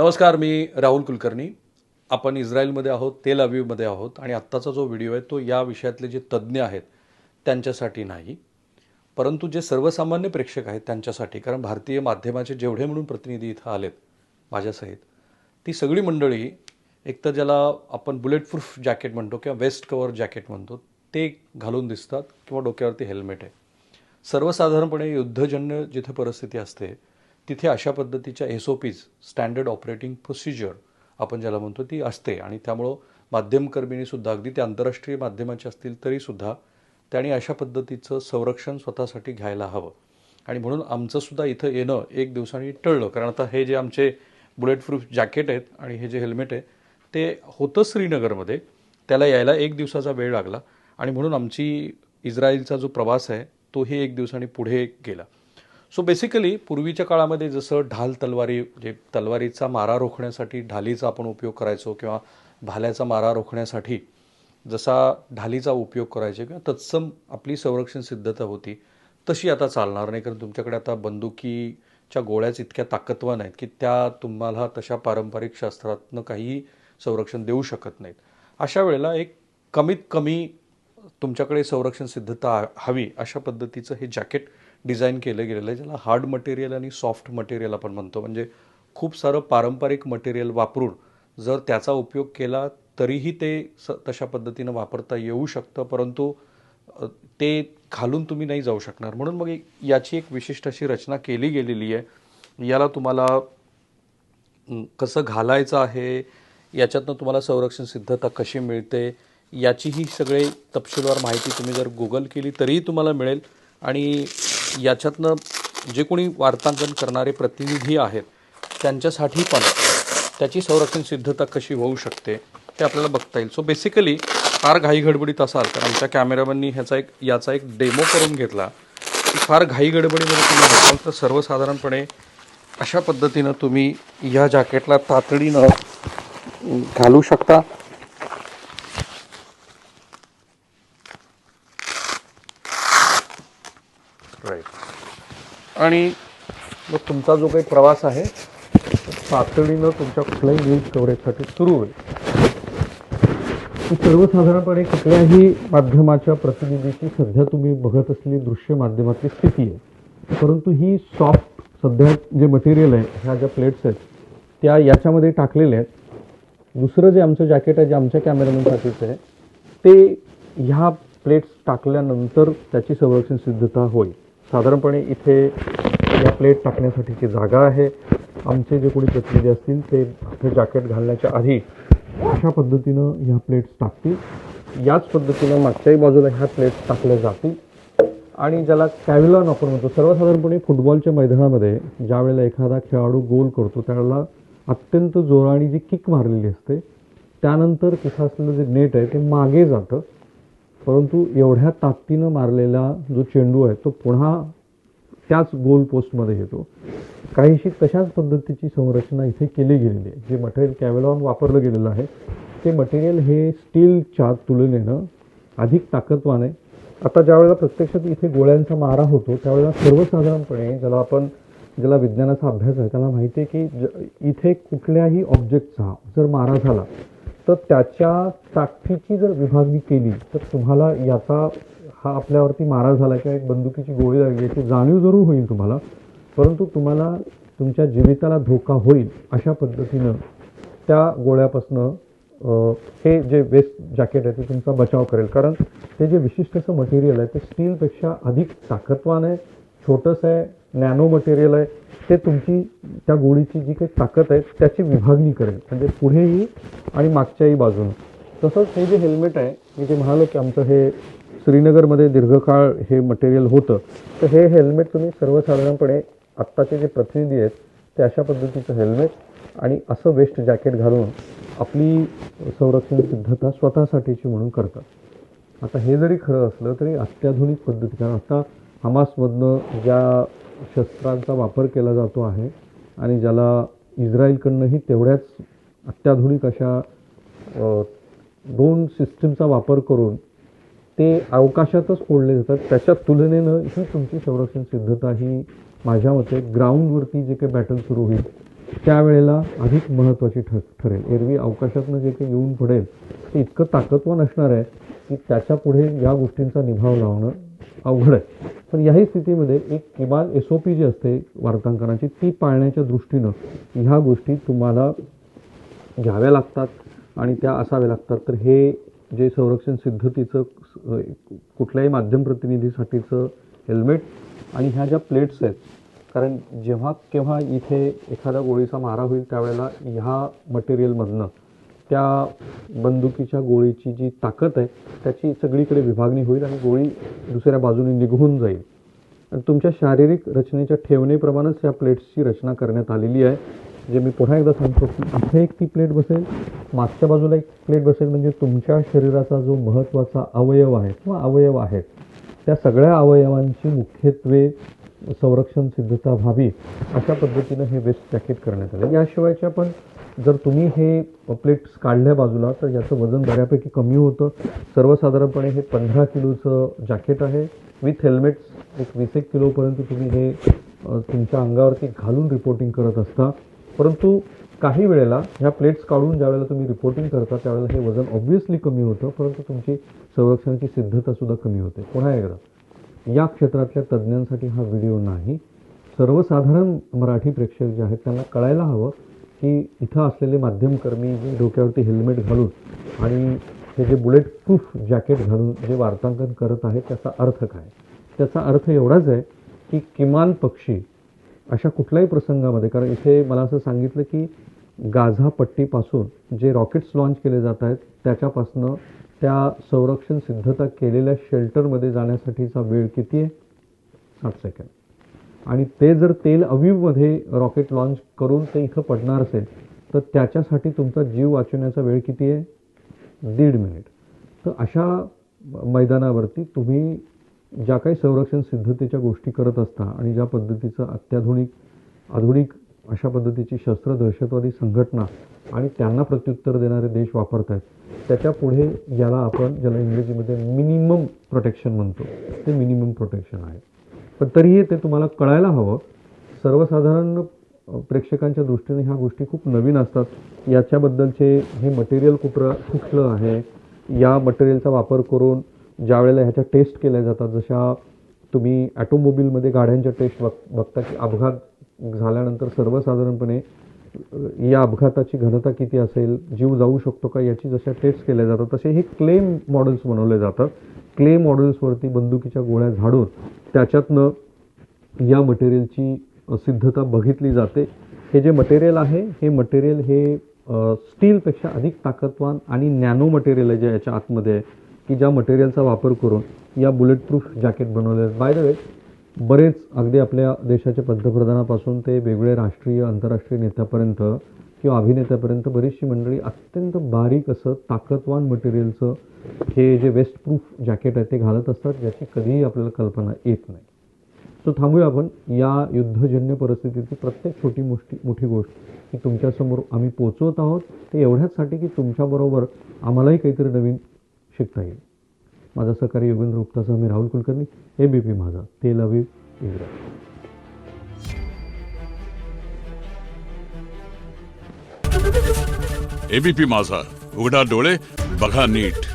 नमस्कार, मी राहुल कुलकर्णी. आपण इस्रायलमध्ये आहोत, तेल अवीवमध्ये आहोत आणि आत्ताचा जो व्हिडिओ आहे तो या विषयातले जे तज्ज्ञ आहेत त्यांच्यासाठी नाही, परंतु जे सर्वसामान्य प्रेक्षक आहेत त्यांच्यासाठी. कारण भारतीय माध्यमाचे जेवढे म्हणून प्रतिनिधी इथं आलेत माझ्यासहित, ती सगळी मंडळी एकतर ज्याला आपण बुलेट प्रूफ जॅकेट म्हणतो किंवा वेस्ट कवर जॅकेट म्हणतो ते घालून दिसतात किंवा डोक्यावरती हेल्मेट आहे. सर्वसाधारणपणे युद्धजन्य जिथे परिस्थिती असते तिथे अशा पद्धतीच्या SOPs, स्टँडर्ड ऑपरेटिंग प्रोसिजर आपण ज्याला म्हणतो, ती असते. आणि त्यामुळं माध्यमकर्मींनीसुद्धा, अगदी ते आंतरराष्ट्रीय माध्यमाचे असतील तरीसुद्धा त्यांनी अशा पद्धतीचं संरक्षण स्वतःसाठी घ्यायला हवं. आणि म्हणून आमचंसुद्धा इथं येणं एक दिवसांनी टळलं. कारण आता हे जे आमचे बुलेट प्रूफ जॅकेट आहेत आणि हे जे हेल्मेट आहे ते होतं श्रीनगरमध्ये, त्याला यायला एक दिवसाचा वेळ लागला. आणि म्हणून आमची इस्रायलचा जो प्रवास आहे तोही एक दिवसांनी पुढे गेला. सो बेसिकली पूर्वीच्या काळामध्ये जसं ढाल तलवारी, म्हणजे तलवारीचा मारा रोखण्यासाठी ढालीचा आपण उपयोग करायचो किंवा भाल्याचा मारा रोखण्यासाठी जसा ढालीचा उपयोग करायचे किंवा तत्सम आपली संरक्षण सिद्धता होती, तशी आता चालणार नाही. कारण तुमच्याकडे आता बंदुकीच्या गोळ्याच इतक्या ताकदवान आहेत की त्या तुम्हाला तशा पारंपरिक शस्त्रातनं काही संरक्षण देऊ शकत नाहीत. अशा वेळेला एक कमीत कमी तुमच्याकडे संरक्षण सिद्धता हवी अशा पद्धतीचं हे जॅकेट डिझाईन केलं गेलेलं आहे, ज्याला हार्ड मटेरियल आणि सॉफ्ट मटेरियल आपण म्हणतो. म्हणजे खूप सारं पारंपरिक मटेरियल वापरून जर त्याचा उपयोग केला तरीही ते तशा पद्धतीनं वापरता येऊ शकतं, परंतु ते घालून तुम्ही नाही जाऊ शकणार. म्हणून मग याची एक विशिष्ट अशी रचना केली गेलेली आहे. याला तुम्हाला कसं घालायचं आहे, याच्यातनं तुम्हाला संरक्षण सिद्धता कशी मिळते, याचीही सगळे तपशीलवार माहिती तुम्ही जर गुगल केली तरीही तुम्हाला मिळेल. आणि याच्यातनं जे कोणी वार्तांकन करणारे प्रतिनिधी आहेत त्यांच्यासाठी पण त्याची संरक्षण सिद्धता कशी होऊ शकते ते आपल्याला बघता येईल. सो बेसिकली फार घाईगडबडीत असाल तर आमच्या कॅमेरामॅननी याचा एक डेमो करून घेतला. फार घाईगडबडीमध्ये तुम्ही असाल तर सर्वसाधारणपणे अशा पद्धतीनं तुम्ही या जॅकेटला तातडीनं घालू शकता. आणि मग तुमचा जो काही प्रवास आहे तातडीनं तुमच्या कुठल्याही न्यूज कव्हरेजसाठी सुरू होईल. सर्वसाधारणपणे कुठल्याही माध्यमाच्या प्रतिनिधीची सध्या तुम्ही बघत असलेली दृश्य माध्यमातली स्थिती आहे. परंतु ही सॉफ्ट सध्या जे मटेरियल आहे, ह्या ज्या प्लेट्स आहेत त्या याच्यामध्ये टाकलेल्या आहेत. दुसरं जे आमचं जॅकेट आहे, जे आमच्या कॅमेरामॅनसाठीचं आहे, ते ह्या प्लेट्स टाकल्यानंतर त्याची संरक्षण सिद्धता होईल. साधारणपणे इथे या प्लेट टाकण्यासाठीची जागा आहे. आमचे जे कोणी प्रतिनिधी असतील ते हे जॅकेट घालण्याच्या आधी अशा पद्धतीनं ह्या प्लेट्स टाकतील. याच पद्धतीनं मागच्याही बाजूला ह्या प्लेट्स टाकल्या जातील. आणि ज्याला कॅव्हिलॉन आपण म्हणतो, सर्वसाधारणपणे फुटबॉलच्या मैदानामध्ये ज्या वेळेला एखादा खेळाडू गोल करतो त्यावेळेला अत्यंत जोराने जी किक मारलेली असते त्यानंतर तिथं असलेलं जे नेट आहे ते मागे जातं. परंतु एवढ्या ताकदीनं मारलेला जो चेंडू आहे तो पुन्हा त्याच गोल पोस्टमध्ये येतो. काहीशी तशाच पद्धतीची संरचना इथे केली गेलेली आहे. जे मटेरियल कॅव्हिलॉन वापरलं गेलेलं आहे ते मटेरियल हे स्टीलच्या तुलनेनं अधिक ताकदवान आहे. आता ज्यावेळेला प्रत्यक्षात इथे गोळ्यांचा मारा होतो त्यावेळेला सर्वसाधारणपणे ज्याला विज्ञानाचा अभ्यास आहे त्याला माहिती आहे की इथे कुठल्याही ऑब्जेक्टचा जर मारा झाला तर त्याच्या ताकदीची जर विभागणी केली तर तुम्हाला याचा हा आपल्यावरती मारा झाला किंवा एक बंदुकीची गोळी लागली याची जाणीव जरूर होईल तुम्हाला, परंतु तुम्हाला तुमच्या जीविताला धोका होईल अशा पद्धतीनं त्या गोळ्यापासनं हे जे वेस्ट जॅकेट आहे ते तुमचा बचाव करेल. कारण ते जे विशिष्ट असं मटेरियल आहे ते स्टीलपेक्षा अधिक ताकदवान आहे, छोटंसं आहे, नॅनो मटेरियल आहे. ते तुमची त्या गोळीची जी काही ताकद आहे त्याची विभागणी करेल, म्हणजे पुढेही आणि मागच्याही बाजूनं. तसंच हे जे हेल्मेट आहे, मी जे म्हणालो की आमचं हे श्रीनगरमध्ये दीर्घकाळ हे मटेरियल होतं, तर हे हेल्मेट तुम्ही सर्वसाधारणपणे आत्ताचे जे प्रतिनिधी आहेत ते अशा पद्धतीचं हेल्मेट आणि असं वेस्ट जॅकेट घालून आपली संरक्षण सिद्धता स्वतःसाठीची म्हणून करतात. आता हे जरी खरं असलं तरी अत्याधुनिक पद्धती, कारण आता हमासमधनं ज्या शस्त्रांचा वापर केला जातो आहे आणि ज्याला इस्रायलकडनंही तेवढ्याच अत्याधुनिक अशा 2 सिस्टीमचा वापर करून ते अवकाशातच फोडले जातात, त्याच्या तुलनेनं ही तुमची संरक्षण सिद्धता ही माझ्या मते ग्राउंडवरती जे काही बॅटल सुरू होईल त्यावेळेला अधिक महत्त्वाची ठरेल. एरवी अवकाशातनं जे काही येऊन पडेल ते इतकं ताकदवान असणार आहे की त्याच्या पुढे या गोष्टींचा निभाव लावणं अवघड आहे. पण याही स्थितीमध्ये एक किमान SOP जी असते वार्तांकनाची ती पाळण्याच्या दृष्टीनं ह्या गोष्टी तुम्हाला घ्याव्या लागतात आणि त्या असाव्या लागतात. तर हे जे संरक्षण सिद्धतेचं कुठल्याही माध्यम प्रतिनिधीसाठीचं हेल्मेट आणि ह्या ज्या प्लेट्स आहेत, कारण जेव्हा केव्हा इथे एखाद्या गोळीचा मारा होईल त्यावेळेला ह्या मटेरियलमधनं त्या बंदुकीच्या गोळीची जी ताकद आहे त्याची सगळीकडे विभागणी होईल आणि गोळी दुसऱ्या बाजूने निघून जाईल. आणि तुमच्या शारीरिक रचनेच्या ठेवणीप्रमाणेच या प्लेट्सची रचना करण्यात आलेली आहे. जे मी पुन्हा एकदा सांगतो की इथे एक ती प्लेट बसेल, मागच्या बाजूला एक प्लेट बसेल, म्हणजे तुमच्या शरीराचा जो महत्त्वाचा अवयव आहे किंवा अवयव आहेत त्या सगळ्या अवयवांची मुख्यत्वे संरक्षण सिद्धता व्हावी अशा पद्धतीनं हे वेस्ट जॅकेट करण्यात आलं. याशिवायच्या पण जर तुम्ही हे प्लेट्स काढल्या बाजूला तर याचं वजन बऱ्यापैकी कमी होतं. सर्वसाधारणपणे हे 15 किलोचं जॅकेट आहे विथ हेल्मेट्स. एक 20 किलोपर्यंत तुम्ही हे तुमच्या अंगावरती घालून रिपोर्टिंग करत असता. परंतु काही वेळेला ह्या प्लेट्स काढून ज्या वेळेला तुम्ही रिपोर्टिंग करता त्यावेळेला हे वजन ऑब्व्हियसली कमी होतं, परंतु तुमची संरक्षणाची सिद्धतासुद्धा कमी होते. पुन्हा एकदा या क्षेत्रातल्या तज्ज्ञांसाठी हा व्हिडिओ नाही. सर्वसाधारण मराठी प्रेक्षक जे आहेत त्यांना कळायला हवं की इथं असलेले माध्यमकर्मी जे डोक्यावरती हेल्मेट घालून आणि हे जे बुलेट प्रूफ जॅकेट घालून जे वार्तांकन करत आहेत त्याचा अर्थ काय. त्याचा अर्थ एवढाच आहे की किमान पक्षी अशा कुठल्याही प्रसंगामध्ये, कारण इथे मला असं सांगितलं की गाझा पट्टीपासून जे रॉकेट्स लॉन्च केले जात आहेत त्याच्यापासनं त्या संरक्षण सिद्धता केलेल्या शेल्टरमध्ये जाण्यासाठीचा वेळ किती आहे? 60 सेकंद. आणि ते जर तेल अवीवमध्ये रॉकेट लॉन्च करून ते इथं पडणार असेल तर त्याच्यासाठी तुमचा जीव वाचवण्याचा वेळ किती आहे? 1.5 मिनिट. तर अशा मैदानावरती तुम्ही ज्या काही संरक्षण सिद्धतेच्या गोष्टी करत असता आणि ज्या पद्धतीचं आधुनिक अशा पद्धतीची शस्त्र दहशतवादी संघटना आणि त्यांना प्रत्युत्तर देणारे देश वापरत आहेत त्याच्या पुढे याला आपण ज्याला इंग्रजीमध्ये मिनिमम प्रोटेक्शन म्हणतो ते मिनिमम प्रोटेक्शन आहे. पण तरीही ते तुम्हाला कळायला हवं. सर्वसाधारण प्रेक्षकांच्या दृष्टीने ह्या गोष्टी खूप नवीन असतात. याच्याबद्दलचे हे मटेरियल कुठलं आहे, या मटेरियलचा वापर करून ज्या वेळेला ह्याच्या टेस्ट केल्या जातात, जशा तुम्ही ॲटोमोबिलमध्ये गाड्यांच्या टेस्ट बघता की अपघात झाल्यानंतर सर्वसाधारणपणे या अपघाताची घनता किती असेल, जीव जाऊ शकतो का, याची जशा टेस्ट केल्या जातात तसे हे क्लेम मॉडेल्स बनवले जातात. क्ले मॉडेल्सवरती बंदुकीच्या गोळ्या झाडून त्याच्यातनं या मटेरियलची सिद्धता बघितली जाते. हे जे मटेरियल आहे हे मटेरियल हे स्टीलपेक्षा अधिक ताकदवान आणि नॅनो मटेरियल आहे जे याच्या आतमध्ये आहे की ज्या मटेरियलचा वापर करून या बुलेट प्रूफ जॅकेट बनवले आहेत. बाय द वे बरेच अगदी आपल्या देशाच्या पंतप्रधानापासून ते वेगवेगळे राष्ट्रीय आंतरराष्ट्रीय नेत्यापर्यंत किंवा अभिनेत्यापर्यंत बरीचशी मंडळी अत्यंत बारीक असं ताकदवान मटेरियलचं हे जे वेस्ट प्रूफ जॅकेट आहे ते घालत असतात, ज्याची कधीही आपल्याला कल्पना येत नाही. तो थांबूया आपण. या युद्धजन्य परिस्थितीची प्रत्येक छोटी मोठी गोष्ट ही तुमच्यासमोर आम्ही पोचवत आहोत, ते एवढ्याचसाठी की तुमच्याबरोबर आम्हालाही काहीतरी नवीन शिकता येईल. माझा सहकारी योगेंद्र गुप्तासह मी राहुल कुलकर्णी, ABP माझा, तेल अवीव, इस्रायल. ABP माझा, उघडा डोळे बघा नीट.